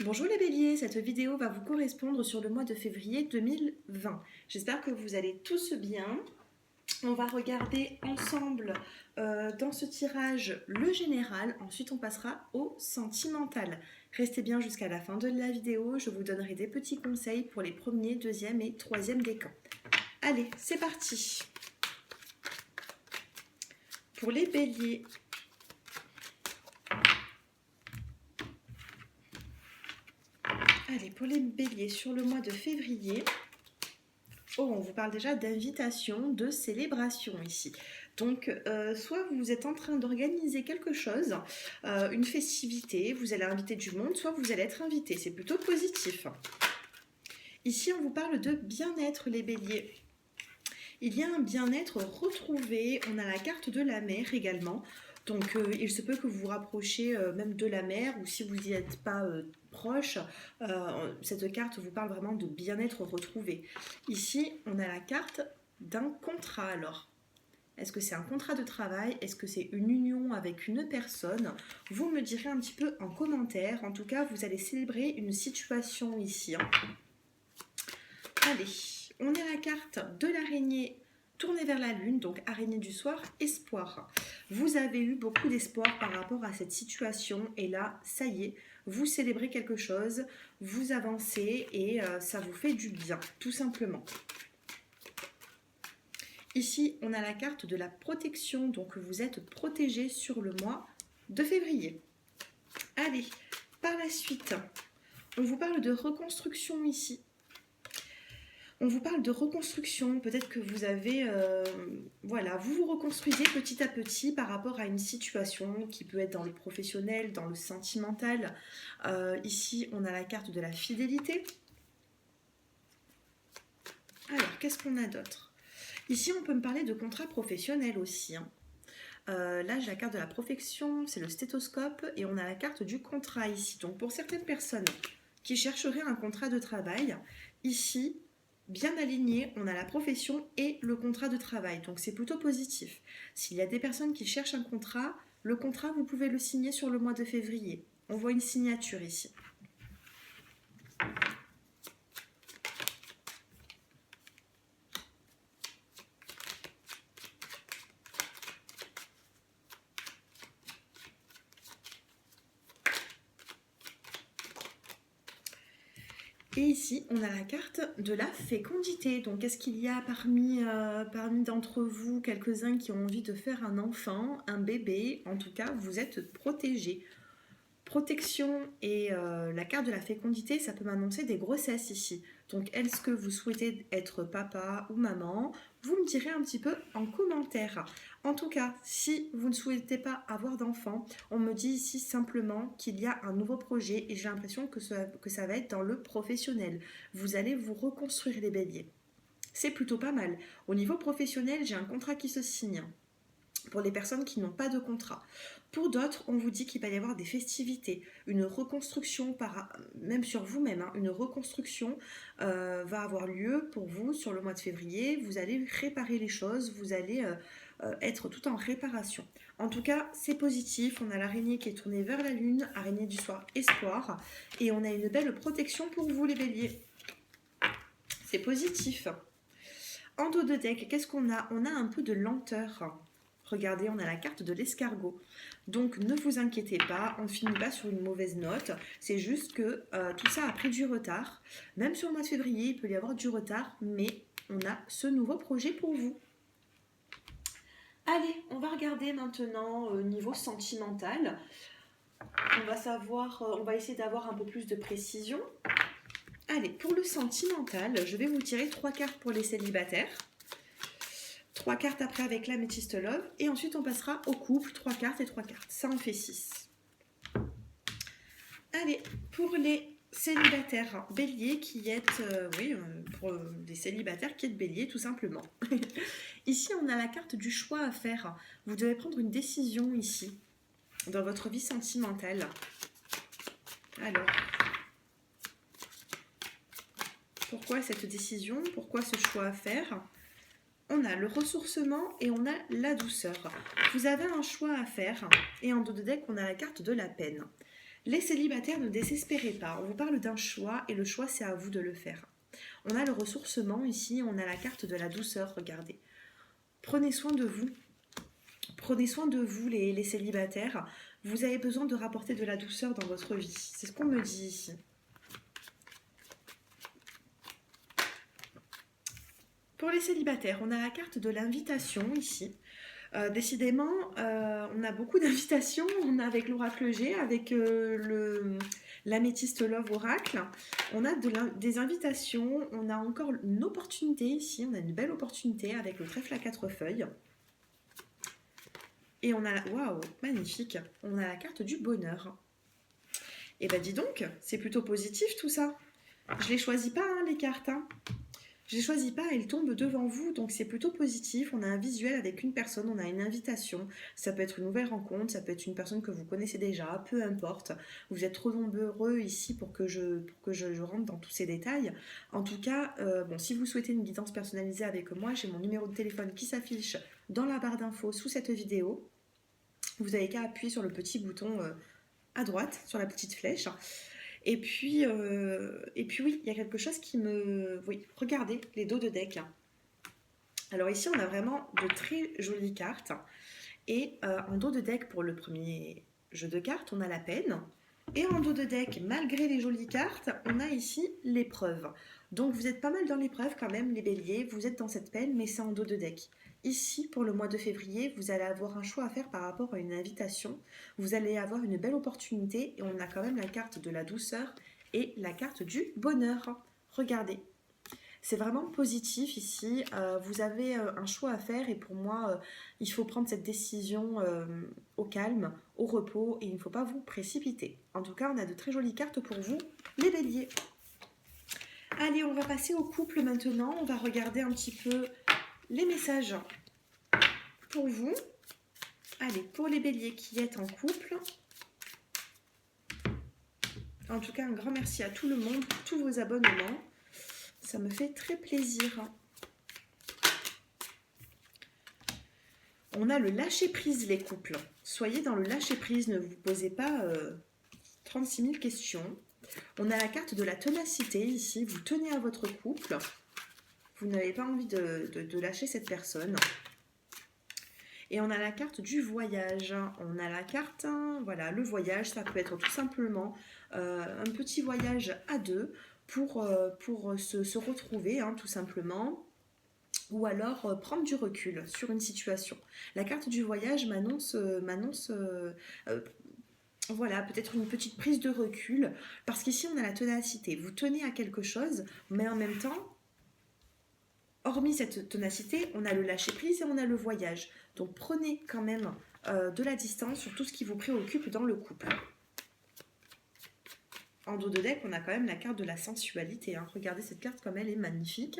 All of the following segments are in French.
Bonjour les béliers, cette vidéo va vous correspondre sur le mois de février 2020. J'espère que vous allez tous bien. On va regarder ensemble dans ce tirage le général, ensuite on passera au sentimental. Restez bien jusqu'à la fin de la vidéo, je vous donnerai des petits conseils pour les premiers, deuxième et troisième décans. Allez, c'est parti. Pour les béliers, sur le mois de février, on vous parle déjà d'invitation, de célébration ici. Donc, soit vous êtes en train d'organiser quelque chose, une festivité, vous allez inviter du monde, soit vous allez être invité. C'est plutôt positif. Ici, on vous parle de bien-être, les béliers. Il y a un bien-être retrouvé. On a la carte de la mer également. Donc, il se peut que vous vous rapprochiez même de la mer, ou si vous n'y êtes pas proche, cette carte vous parle vraiment de bien-être retrouvé. Ici, on a la carte d'un contrat alors. Est-ce que c'est un contrat de travail? Est-ce que c'est une union avec une personne? Vous me direz un petit peu en commentaire. En tout cas, vous allez célébrer une situation ici. Allez, on a la carte de l'araignée tournée vers la lune, donc araignée du soir, espoir. Vous avez eu beaucoup d'espoir par rapport à cette situation et là, ça y est, vous célébrez quelque chose, vous avancez et ça vous fait du bien, tout simplement. Ici, on a la carte de la protection, donc vous êtes protégé sur le mois de février. Allez, par la suite, on vous parle de reconstruction ici. On vous parle de reconstruction, peut-être que vous avez, vous vous reconstruisez petit à petit par rapport à une situation qui peut être dans le professionnel, dans le sentimental. Ici, on a la carte de la fidélité. Alors, qu'est-ce qu'on a d'autre? Ici, on peut me parler de contrat professionnel aussi. Là, j'ai la carte de la profession, c'est le stéthoscope, et on a la carte du contrat ici. Donc, pour certaines personnes qui chercheraient un contrat de travail, ici, bien aligné, on a la profession et le contrat de travail. Donc, c'est plutôt positif. S'il y a des personnes qui cherchent un contrat, le contrat, vous pouvez le signer sur le mois de février. On voit une signature ici. Et ici, on a la carte de la fécondité. Donc, est-ce qu'il y a parmi d'entre vous quelques-uns qui ont envie de faire un enfant, un bébé? En tout cas, vous êtes protégés. Protection et la carte de la fécondité, ça peut m'annoncer des grossesses ici. Donc, est-ce que vous souhaitez être papa ou maman? Vous me direz un petit peu en commentaire. En tout cas, si vous ne souhaitez pas avoir d'enfant, on me dit ici simplement qu'il y a un nouveau projet et j'ai l'impression que ça va être dans le professionnel. Vous allez vous reconstruire les béliers. C'est plutôt pas mal. Au niveau professionnel, j'ai un contrat qui se signe pour les personnes qui n'ont pas de contrat. Pour d'autres, on vous dit qu'il va y avoir des festivités, une reconstruction, même sur vous-même, une reconstruction va avoir lieu pour vous sur le mois de février. Vous allez réparer les choses, vous allez être tout en réparation. En tout cas, c'est positif. On a l'araignée qui est tournée vers la lune, araignée du soir, espoir. Et on a une belle protection pour vous, les béliers. C'est positif. En dos de deck, qu'est-ce qu'on a? On a un peu de lenteur. Regardez, on a la carte de l'escargot. Donc, ne vous inquiétez pas, on ne finit pas sur une mauvaise note. C'est juste que tout ça a pris du retard. Même sur le mois de février, il peut y avoir du retard, mais on a ce nouveau projet pour vous. Allez, on va regarder maintenant au niveau sentimental. On va essayer d'avoir un peu plus de précision. Allez, pour le sentimental, je vais vous tirer 3 cartes pour les célibataires. 3 cartes après avec l'améthyste love. Et ensuite, on passera au couple. 3 cartes et 3 cartes. Ça en fait 6. Allez, pour les célibataires béliers qui êtes... pour des célibataires qui êtes béliers, tout simplement. Ici, on a la carte du choix à faire. Vous devez prendre une décision ici, dans votre vie sentimentale. Alors, pourquoi cette décision? Pourquoi ce choix à faire? On a le ressourcement et on a la douceur. Vous avez un choix à faire et en dos de deck, on a la carte de la peine. Les célibataires, ne désespérez pas. On vous parle d'un choix et le choix, c'est à vous de le faire. On a le ressourcement ici, on a la carte de la douceur, regardez. Prenez soin de vous. Prenez soin de vous, les célibataires. Vous avez besoin de rapporter de la douceur dans votre vie. C'est ce qu'on me dit ici. Pour les célibataires, on a la carte de l'invitation ici. Décidément, on a beaucoup d'invitations. On a avec l'oracle G, avec l'améthyste Love Oracle. On a des invitations. On a encore une opportunité ici. On a une belle opportunité avec le trèfle à 4 feuilles. Et on a, waouh, magnifique. On a la carte du bonheur. Et ben dis donc, c'est plutôt positif tout ça. Je les choisis pas, hein, les cartes. Hein. Je les choisis pas, elles tombent devant vous, donc c'est plutôt positif. On a un visuel avec une personne, on a une invitation. Ça peut être une nouvelle rencontre, ça peut être une personne que vous connaissez déjà, peu importe. Vous êtes trop nombreux ici pour que je rentre dans tous ces détails. En tout cas, bon, si vous souhaitez une guidance personnalisée avec moi, j'ai mon numéro de téléphone qui s'affiche dans la barre d'infos sous cette vidéo. Vous n'avez qu'à appuyer sur le petit bouton à droite, sur la petite flèche. Et puis oui, il y a quelque chose qui me... Oui, regardez les dos de deck. Alors ici, on a vraiment de très jolies cartes. Et en dos de deck, pour le premier jeu de cartes, on a la peine. Et en dos de deck, malgré les jolies cartes, on a ici l'épreuve. Donc vous êtes pas mal dans l'épreuve quand même, les béliers. Vous êtes dans cette peine, mais c'est en dos de deck. Ici, pour le mois de février, vous allez avoir un choix à faire par rapport à une invitation. Vous allez avoir une belle opportunité et on a quand même la carte de la douceur et la carte du bonheur. Regardez, c'est vraiment positif ici. Vous avez un choix à faire et pour moi, il faut prendre cette décision au calme, au repos et il ne faut pas vous précipiter. En tout cas, on a de très jolies cartes pour vous, les béliers. Allez, on va passer au couple maintenant. On va regarder un petit peu les messages pour vous. Allez, pour les béliers qui êtes en couple. En tout cas, un grand merci à tout le monde pour tous vos abonnements. Ça me fait très plaisir. On a le lâcher-prise, les couples. Soyez dans le lâcher-prise, ne vous posez pas 36 000 questions. On a la carte de la ténacité ici. Vous tenez à votre couple. Vous n'avez pas envie de lâcher cette personne. Et on a la carte du voyage. On a la carte, voilà, le voyage, ça peut être tout simplement un petit voyage à deux pour se retrouver, tout simplement. Ou alors prendre du recul sur une situation. La carte du voyage m'annonce voilà, peut-être une petite prise de recul. Parce qu'ici, on a la ténacité. Vous tenez à quelque chose, mais en même temps, hormis cette ténacité, on a le lâcher-prise et on a le voyage. Donc prenez quand même de la distance sur tout ce qui vous préoccupe dans le couple. En dos de deck, on a quand même la carte de la sensualité. Regardez cette carte comme elle est magnifique.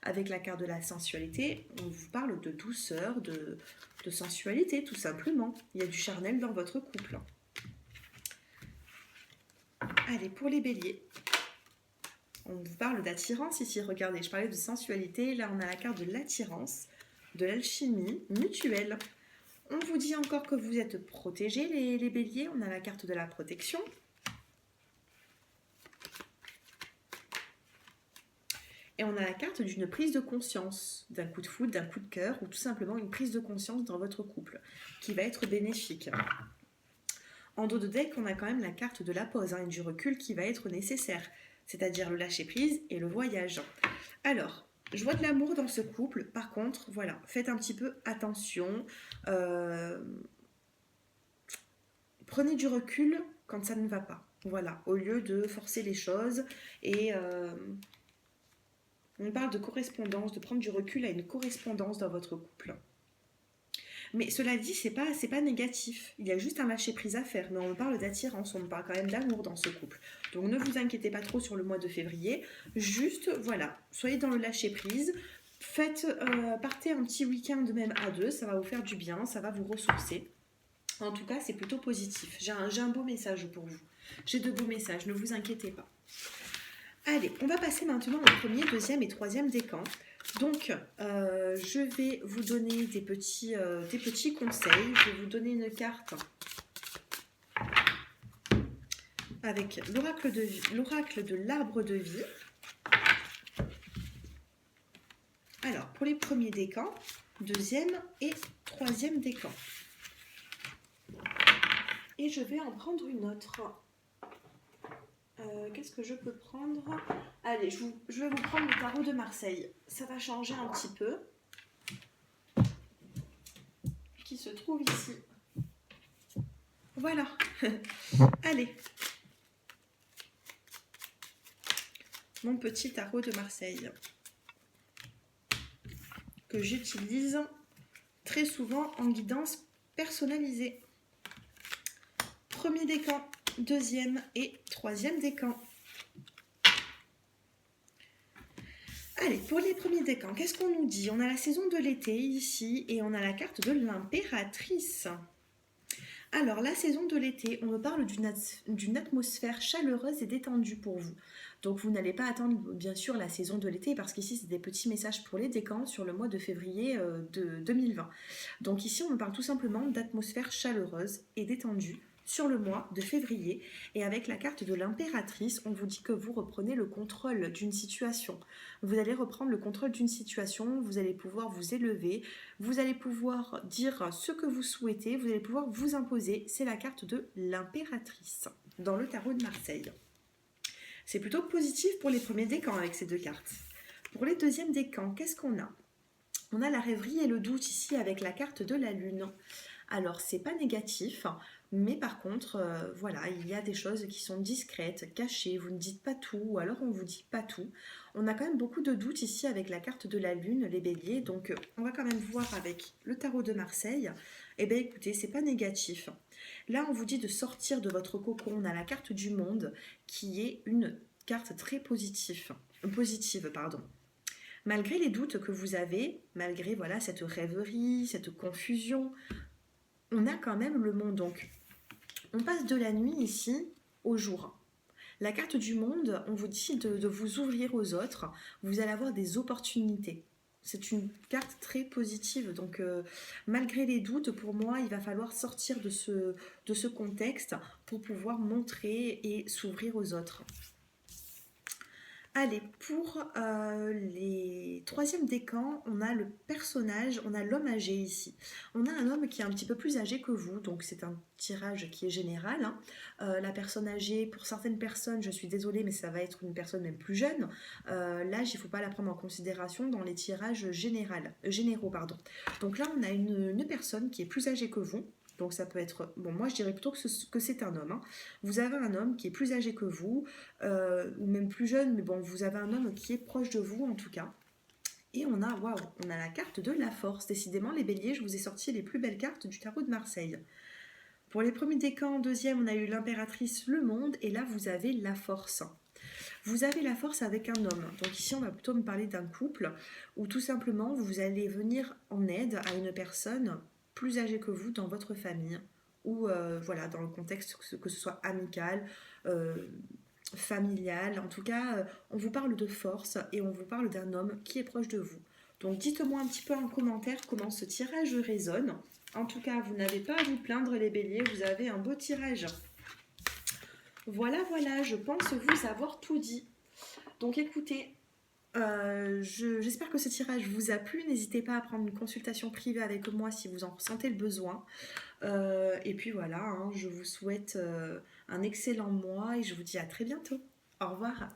Avec la carte de la sensualité, on vous parle de douceur, de sensualité tout simplement. Il y a du charnel dans votre couple. Allez, pour les béliers. On vous parle d'attirance ici, regardez, je parlais de sensualité, là on a la carte de l'attirance, de l'alchimie mutuelle. On vous dit encore que vous êtes protégés, les béliers, on a la carte de la protection. Et on a la carte d'une prise de conscience, d'un coup de foudre, d'un coup de cœur, ou tout simplement une prise de conscience dans votre couple, qui va être bénéfique. En dos de deck, on a quand même la carte de la pause et du recul qui va être nécessaire. C'est-à-dire le lâcher-prise et le voyage. Alors, je vois de l'amour dans ce couple. Par contre, voilà, faites un petit peu attention. Prenez du recul quand ça ne va pas. Voilà, au lieu de forcer les choses. Et on parle de correspondance, de prendre du recul à une correspondance dans votre couple. Mais cela dit, c'est pas négatif. Il y a juste un lâcher-prise à faire. Mais on parle d'attirance, on parle quand même d'amour dans ce couple. Donc ne vous inquiétez pas trop sur le mois de février. Juste, voilà, soyez dans le lâcher-prise. Partez un petit week-end même à deux. Ça va vous faire du bien, ça va vous ressourcer. En tout cas, c'est plutôt positif. J'ai un beau message pour vous. J'ai de beaux messages, ne vous inquiétez pas. Allez, on va passer maintenant au premier, deuxième et troisième décan. Donc, je vais vous donner des petits conseils. Je vais vous donner une carte avec l'oracle de l'arbre de vie. Alors, pour les premiers décans, deuxième et troisième décan. Et je vais en prendre une autre. Qu'est-ce que je peux prendre? Allez, je vais vous prendre le tarot de Marseille. Ça va changer un petit peu. Qui se trouve ici. Voilà. Allez. Mon petit tarot de Marseille. Que j'utilise très souvent en guidance personnalisée. Premier décan, deuxième et troisième décan. Allez, pour les premiers décans, qu'est-ce qu'on nous dit? On a la saison de l'été ici et on a la carte de l'impératrice. Alors, la saison de l'été, on me parle d'une atmosphère chaleureuse et détendue pour vous. Donc, vous n'allez pas attendre, bien sûr, la saison de l'été, parce qu'ici, c'est des petits messages pour les décans sur le mois de février de 2020. Donc, ici, on me parle tout simplement d'atmosphère chaleureuse et détendue sur le mois de février. Et avec la carte de l'impératrice, on vous dit que vous reprenez le contrôle d'une situation. Vous allez reprendre le contrôle d'une situation, vous allez pouvoir vous élever, vous allez pouvoir dire ce que vous souhaitez, vous allez pouvoir vous imposer. C'est la carte de l'impératrice dans le tarot de Marseille. C'est plutôt positif pour les premiers décans avec ces deux cartes. Pour les deuxièmes décans, qu'est-ce qu'on a? On a la rêverie et le doute ici avec la carte de la lune. Alors, c'est pas négatif, mais par contre, voilà, il y a des choses qui sont discrètes, cachées, vous ne dites pas tout, ou alors on vous dit pas tout. On a quand même beaucoup de doutes ici avec la carte de la lune, les béliers, donc on va quand même voir avec le tarot de Marseille. Eh bien écoutez, c'est pas négatif. Là, on vous dit de sortir de votre cocon. On a la carte du monde qui est une carte très positive. Malgré les doutes que vous avez, malgré voilà cette rêverie, cette confusion, on a quand même le monde. Donc, on passe de la nuit ici au jour. La carte du monde, on vous dit de vous ouvrir aux autres. Vous allez avoir des opportunités. C'est une carte très positive. Donc, malgré les doutes, pour moi, il va falloir sortir de ce contexte pour pouvoir montrer et s'ouvrir aux autres. Allez, pour les troisièmes décans, on a le personnage, on a l'homme âgé ici. On a un homme qui est un petit peu plus âgé que vous, donc c'est un tirage qui est général. La personne âgée, pour certaines personnes, je suis désolée, mais ça va être une personne même plus jeune. L'âge, il ne faut pas la prendre en considération dans les tirages généraux. Donc là, on a une personne qui est plus âgée que vous. Donc ça peut être, bon moi je dirais plutôt que c'est un homme. Vous avez un homme qui est plus âgé que vous, ou même plus jeune, mais bon vous avez un homme qui est proche de vous en tout cas. Et on a la carte de la force. Décidément les béliers, je vous ai sorti les plus belles cartes du tarot de Marseille. Pour les premiers décans, deuxième on a eu l'impératrice, le monde, et là vous avez la force. Vous avez la force avec un homme. Donc ici, on va plutôt me parler d'un couple où tout simplement, vous allez venir en aide à une personne plus âgée que vous dans votre famille ou voilà, dans le contexte que ce soit amical, familial. En tout cas, on vous parle de force et on vous parle d'un homme qui est proche de vous. Donc dites-moi un petit peu en commentaire comment ce tirage résonne. En tout cas, vous n'avez pas à vous plaindre les béliers, vous avez un beau tirage. Voilà, je pense vous avoir tout dit. Donc écoutez, j'espère que ce tirage vous a plu. N'hésitez pas à prendre une consultation privée avec moi si vous en ressentez le besoin. Et puis voilà, je vous souhaite un excellent mois et je vous dis à très bientôt. Au revoir.